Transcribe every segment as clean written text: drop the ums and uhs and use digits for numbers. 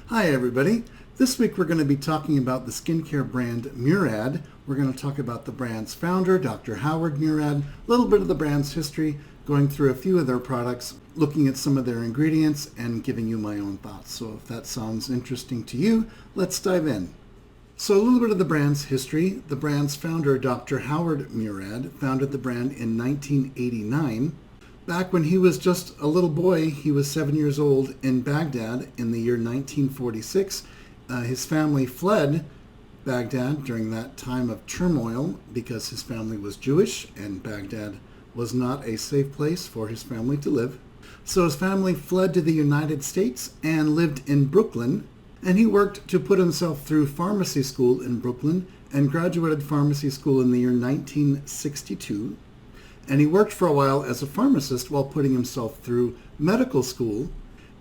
Hi everybody. This week we're going to be talking about the skincare brand Murad. We're going to talk about the brand's founder, Dr. Howard Murad, a little bit of the brand's history, going through a few of their products, looking at some of their ingredients, and giving you my own thoughts. So if that sounds interesting to you, let's dive in. So a little bit of the brand's history. The brand's founder, Dr. Howard Murad, founded the brand in 1989. Back when he was just a little boy, he was 7 years old in Baghdad in the year 1946. His family fled Baghdad during that time of turmoil because his family was Jewish and Baghdad was not a safe place for his family to live. So his family fled to the United States and lived in Brooklyn, and he worked to put himself through pharmacy school in Brooklyn and graduated pharmacy school in the year 1962. And he worked for a while as a pharmacist while putting himself through medical school.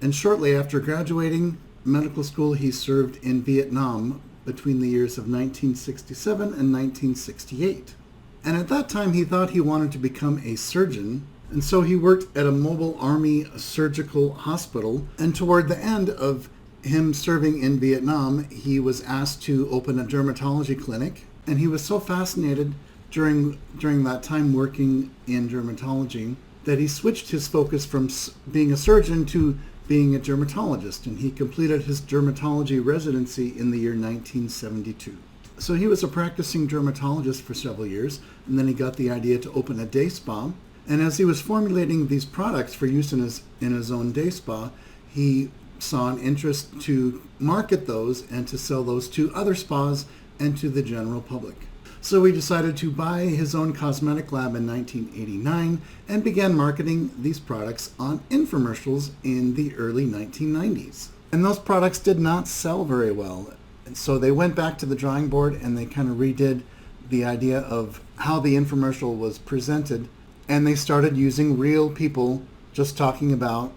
And shortly after graduating medical school, he served in Vietnam between the years of 1967 and 1968. And at that time, he thought he wanted to become a surgeon. And so he worked at a mobile army surgical hospital. And toward the end of him serving in Vietnam, he was asked to open a dermatology clinic. And he was so fascinated during that time working in dermatology that he switched his focus from being a surgeon to being a dermatologist, and he completed his dermatology residency in the year 1972. So he was a practicing dermatologist for several years, and then he got the idea to open a day spa. And as he was formulating these products for use in his own day spa, he saw an interest to market those and to sell those to other spas and to the general public. So he decided to buy his own cosmetic lab in 1989 and began marketing these products on infomercials in the early 1990s. And those products did not sell very well. And so they went back to the drawing board and they kind of redid the idea of how the infomercial was presented. And they started using real people just talking about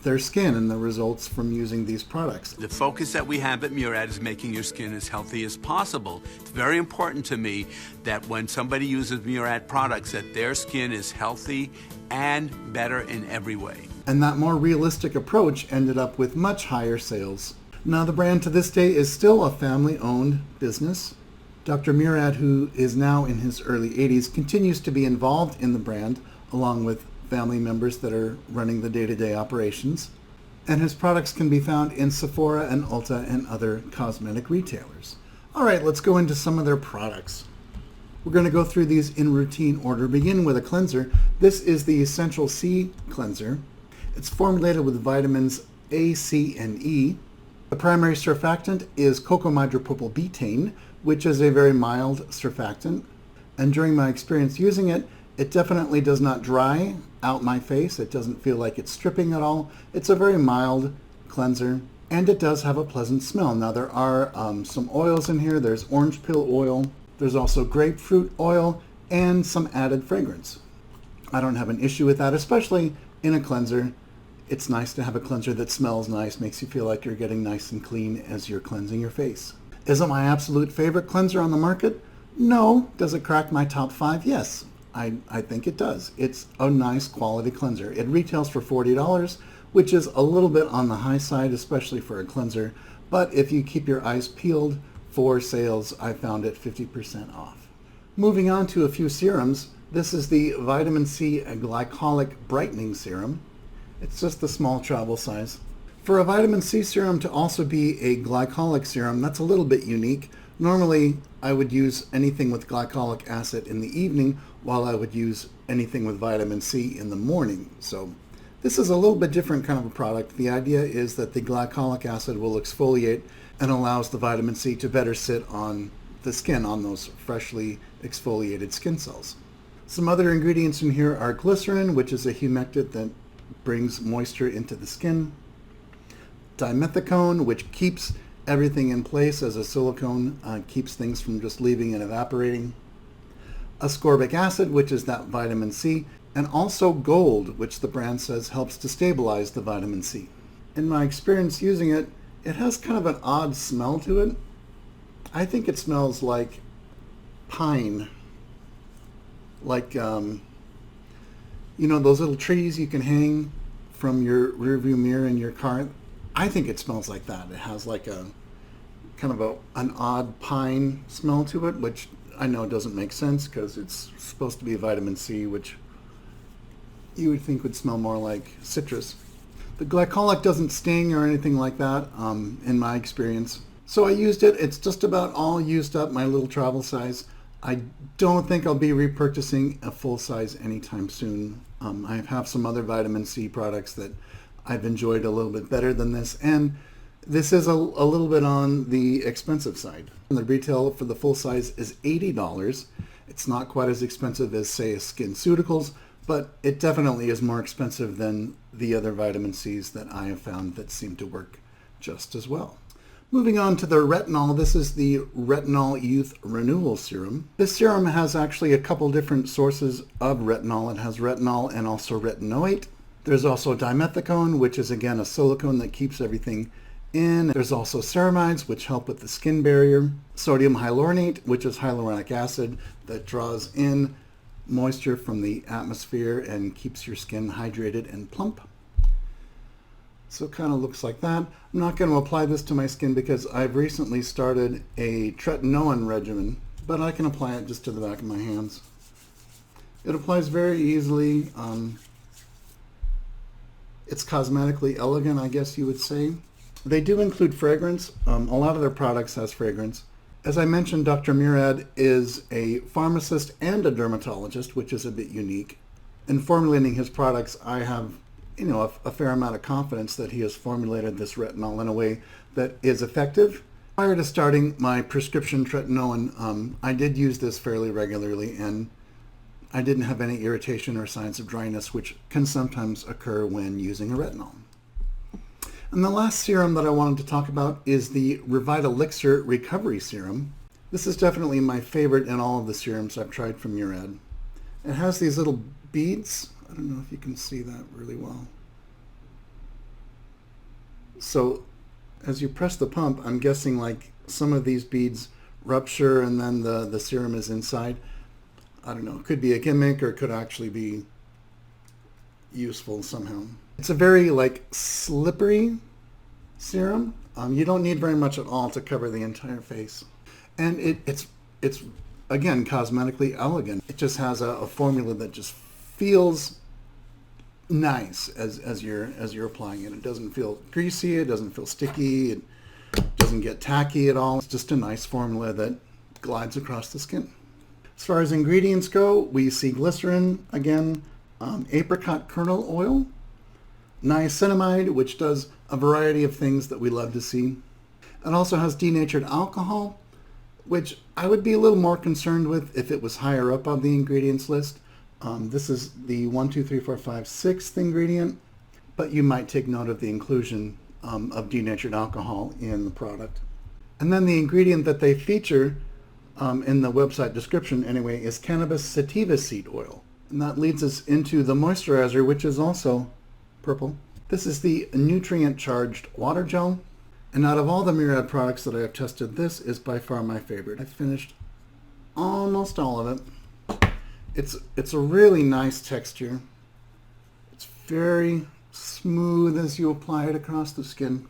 their skin and the results from using these products. The focus that we have at Murad is making your skin as healthy as possible. It's very important to me that when somebody uses Murad products, that their skin is healthy and better in every way. And that more realistic approach ended up with much higher sales. Now the brand to this day is still a family-owned business. Dr. Murad, who is now in his early 80s, continues to be involved in the brand along with family members that are running the day-to-day operations. And his products can be found in Sephora and Ulta and other cosmetic retailers. All right, let's go into some of their products. We're going to go through these in routine order. Begin with a cleanser. This is the Essential C cleanser. It's formulated with vitamins A, C, and E. The primary surfactant is cocamidopropylbutane, which is a very mild surfactant. And during my experience using it, it definitely does not dry out my face. It doesn't feel like it's stripping at all. It's a very mild cleanser, and it does have a pleasant smell. Now there are some oils in here. There's orange peel oil. There's also grapefruit oil and some added fragrance. I don't have an issue with that, especially in a cleanser. It's nice to have a cleanser that smells nice, makes you feel like you're getting nice and clean as you're cleansing your face. Is it my absolute favorite cleanser on the market? No. Does it crack my top 5? Yes. I think it does. It's a nice quality cleanser. It retails for $40, which is a little bit on the high side, especially for a cleanser. But if you keep your eyes peeled for sales, I found it 50% off. Moving on to a few serums. This is the Vitamin C Glycolic Brightening Serum. It's just the small travel size. For a vitamin C serum to also be a glycolic serum, that's a little bit unique. Normally, I would use anything with glycolic acid in the evening, while I would use anything with vitamin C in the morning. So this is a little bit different kind of a product. The idea is that the glycolic acid will exfoliate and allows the vitamin C to better sit on the skin, on those freshly exfoliated skin cells. Some other ingredients in here are glycerin, which is a humectant that brings moisture into the skin. Dimethicone, which keeps everything in place as a silicone, keeps things from just leaving and evaporating. Ascorbic acid, which is that vitamin C, and also gold, which the brand says helps to stabilize the vitamin C. In my experience using it, it has kind of an odd smell to it. I think it smells like pine, like you know those little trees you can hang from your rearview mirror in your car. I think it smells like that. It has like a kind of an odd pine smell to it, which I know doesn't make sense because it's supposed to be vitamin C, which you would think would smell more like citrus. The glycolic doesn't sting or anything like that, in my experience. So I used it. It's just about all used up, my little travel size. I don't think I'll be repurchasing a full size anytime soon. I have some other vitamin C products that I've enjoyed a little bit better than this, and this is a little bit on the expensive side. The retail for the full size is $80. It's not quite as expensive as, say, a SkinCeuticals, but it definitely is more expensive than the other vitamin C's that I have found that seem to work just as well. Moving on to the retinol, this is the Retinol Youth Renewal Serum. This serum has actually a couple different sources of retinol. It has retinol and also retinoate. There's also dimethicone, which is again a silicone that keeps everything in. There's also ceramides, which help with the skin barrier. Sodium hyaluronate, which is hyaluronic acid that draws in moisture from the atmosphere and keeps your skin hydrated and plump. So it kind of looks like that. I'm not going to apply this to my skin because I've recently started a tretinoin regimen, but I can apply it just to the back of my hands. It applies very easily. It's cosmetically elegant, I guess you would say. They do include fragrance. A lot of their products has fragrance. As I mentioned, Dr. Murad is a pharmacist and a dermatologist, which is a bit unique. In formulating his products, I have a fair amount of confidence that he has formulated this retinol in a way that is effective. Prior to starting my prescription tretinoin, I did use this fairly regularly, and I didn't have any irritation or signs of dryness, which can sometimes occur when using a retinol. And the last serum that I wanted to talk about is the Revitalixir Recovery Serum. This is definitely my favorite in all of the serums I've tried from Murad. It has these little beads. I don't know if you can see that really well. So as you press the pump, I'm guessing like some of these beads rupture and then the serum is inside. I don't know, it could be a gimmick or it could actually be useful somehow. It's a very like slippery serum. You don't need very much at all to cover the entire face. And it's again cosmetically elegant. It just has a formula that just feels nice as you're applying it. It doesn't feel greasy, it doesn't feel sticky, it doesn't get tacky at all. It's just a nice formula that glides across the skin. As far as ingredients go, we see glycerin, again, apricot kernel oil, niacinamide, which does a variety of things that we love to see. It also has denatured alcohol, which I would be a little more concerned with if it was higher up on the ingredients list. This is the 1, 2, 3, 4, 5, 6th ingredient, but you might take note of the inclusion of denatured alcohol in the product. And then the ingredient that they feature in the website description anyway is cannabis sativa seed oil. And that leads us into the moisturizer, which is also purple. This is the nutrient-charged water gel. And out of all the Murad products that I have tested, this is by far my favorite. I've finished almost all of it. It's a really nice texture. It's very smooth as you apply it across the skin.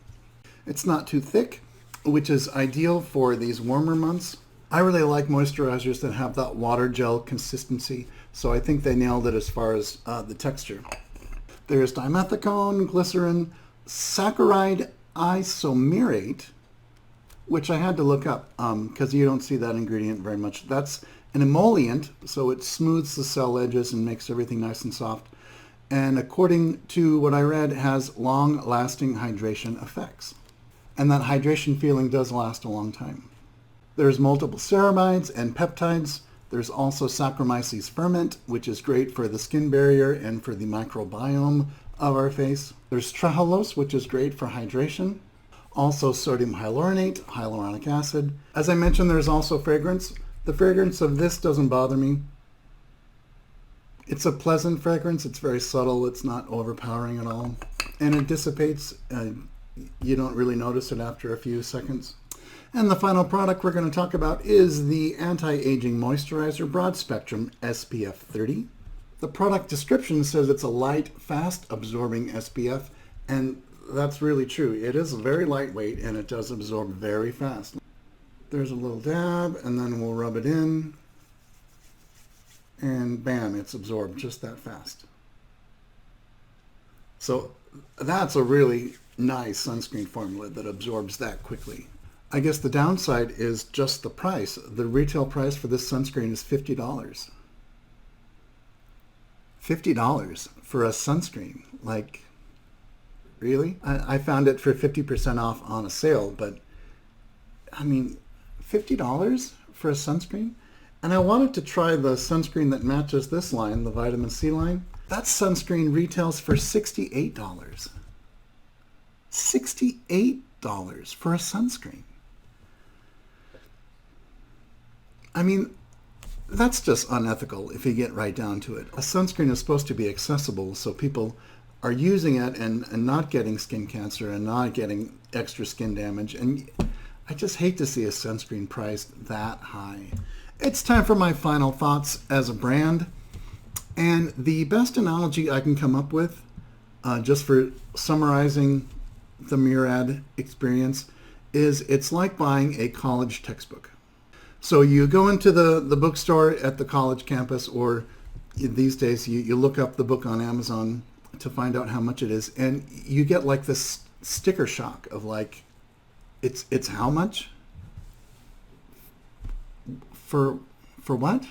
It's not too thick, which is ideal for these warmer months. I really like moisturizers that have that water gel consistency, so I think they nailed it as far as the texture. There's dimethicone, glycerin, saccharide isomerate, which I had to look up because you don't see that ingredient very much. That's an emollient, so it smooths the cell edges and makes everything nice and soft. And according to what I read, has long-lasting hydration effects. And that hydration feeling does last a long time. There's multiple ceramides and peptides. There's also Saccharomyces ferment, which is great for the skin barrier and for the microbiome of our face. There's trehalose, which is great for hydration. Also sodium hyaluronate, hyaluronic acid. As I mentioned, there's also fragrance. The fragrance of this doesn't bother me. It's a pleasant fragrance. It's very subtle. It's not overpowering at all. And it dissipates. You don't really notice it after a few seconds. And the final product we're going to talk about is the Anti-Aging Moisturizer Broad Spectrum SPF 30. The product description says it's a light, fast-absorbing SPF, and that's really true. It is very lightweight and it does absorb very fast. There's a little dab and then we'll rub it in and bam, it's absorbed just that fast. So that's a really nice sunscreen formula that absorbs that quickly. I guess the downside is just the price. The retail price for this sunscreen is $50. $50 for a sunscreen. Like, really? I found it for 50% off on a sale, but I mean, $50 for a sunscreen? And I wanted to try the sunscreen that matches this line, the vitamin C line. That sunscreen retails for $68. $68 for a sunscreen. I mean, that's just unethical if you get right down to it. A sunscreen is supposed to be accessible so people are using it and not getting skin cancer and not getting extra skin damage. And I just hate to see a sunscreen priced that high. It's time for my final thoughts as a brand. And the best analogy I can come up with, just for summarizing the Murad experience, is it's like buying a college textbook. So you go into the bookstore at the college campus, or these days you look up the book on Amazon to find out how much it is, and you get like this sticker shock of like, it's how much? For what?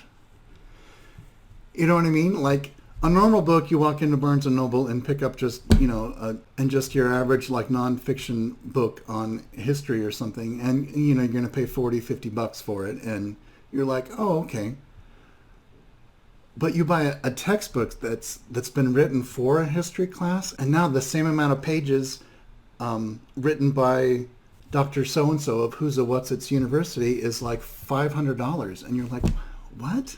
You know what I mean? Like a normal book, you walk into Barnes & Noble and pick up just, and just your average like nonfiction book on history or something. And, you're going to pay $40, $50 for it. And you're like, oh, okay. But you buy a textbook that's been written for a history class. And now the same amount of pages written by Dr. So-and-so of who's a what's its university is like $500. And you're like, what?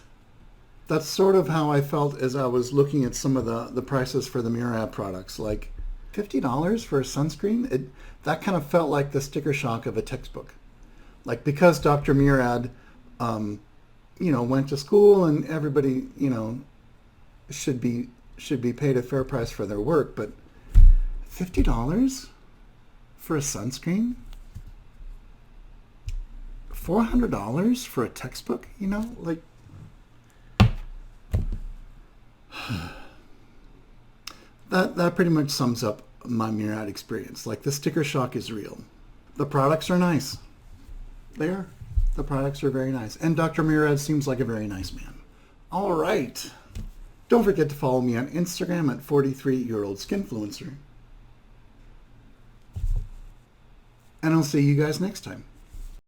That's sort of how I felt as I was looking at some of the prices for the Murad products. Like $50 for a sunscreen? That kind of felt like the sticker shock of a textbook. Like because Dr. Murad, went to school and everybody, should be paid a fair price for their work, but $50 for a sunscreen? $400 for a textbook? Like, that pretty much sums up my Murad experience. Like, the sticker shock is real. The products are nice. They are. The products are very nice. And Dr. Murad seems like a very nice man. All right. Don't forget to follow me on Instagram at 43-year-old skinfluencer. And I'll see you guys next time.